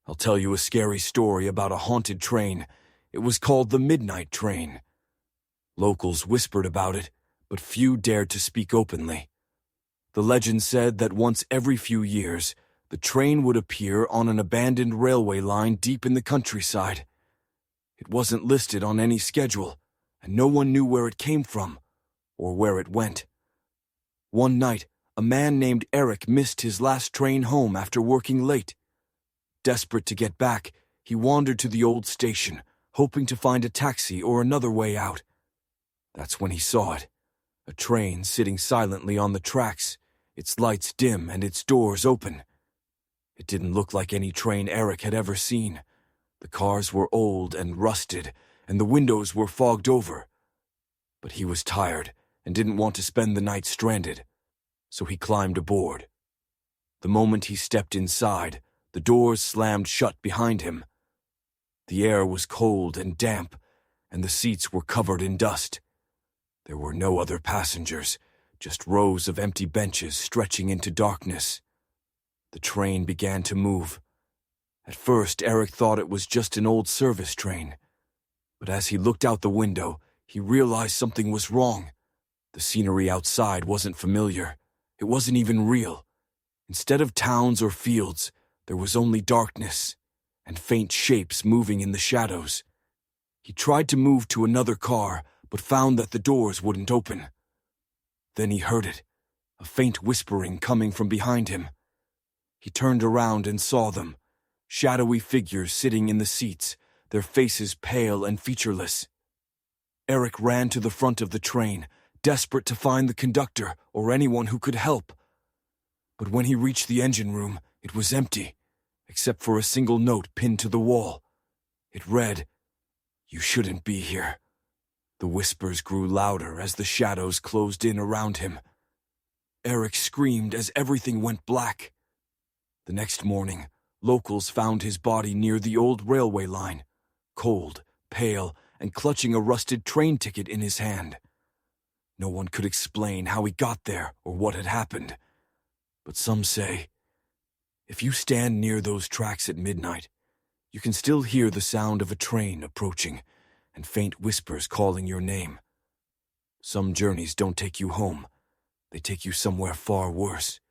I'll tell you a scary story about a haunted train. It was called the Midnight Train. Locals whispered about it, but few dared to speak openly. The legend said that once every few years, the train would appear on an abandoned railway line deep in the countryside. It wasn't listed on any schedule, and no one knew where it came from or where it went. One night, a man named Eric missed his last train home after working late. Desperate to get back, he wandered to the old station, hoping to find a taxi or another way out. That's when he saw it, a train sitting silently on the tracks, its lights dim and its doors open. It didn't look like any train Eric had ever seen. The cars were old and rusted, and the windows were fogged over. But he was tired and didn't want to spend the night stranded, so he climbed aboard. The moment he stepped inside, the doors slammed shut behind him. The air was cold and damp, and the seats were covered in dust. There were no other passengers, just rows of empty benches stretching into darkness. The train began to move. At first, Eric thought it was just an old service train. But as he looked out the window, he realized something was wrong. The scenery outside wasn't familiar. It wasn't even real. Instead of towns or fields, there was only darkness and faint shapes moving in the shadows. He tried to move to another car, but found that the doors wouldn't open. Then he heard it, a faint whispering coming from behind him. He turned around and saw them, shadowy figures sitting in the seats, their faces pale and featureless. Eric ran to the front of the train, desperate to find the conductor or anyone who could help. But when he reached the engine room, it was empty, except for a single note pinned to the wall. It read, "You shouldn't be here." The whispers grew louder as the shadows closed in around him. Eric screamed as everything went black. The next morning, locals found his body near the old railway line, cold, pale, and clutching a rusted train ticket in his hand. No one could explain how he got there or what had happened. But some say, if you stand near those tracks at midnight, you can still hear the sound of a train approaching and faint whispers calling your name. Some journeys don't take you home. They take you somewhere far worse.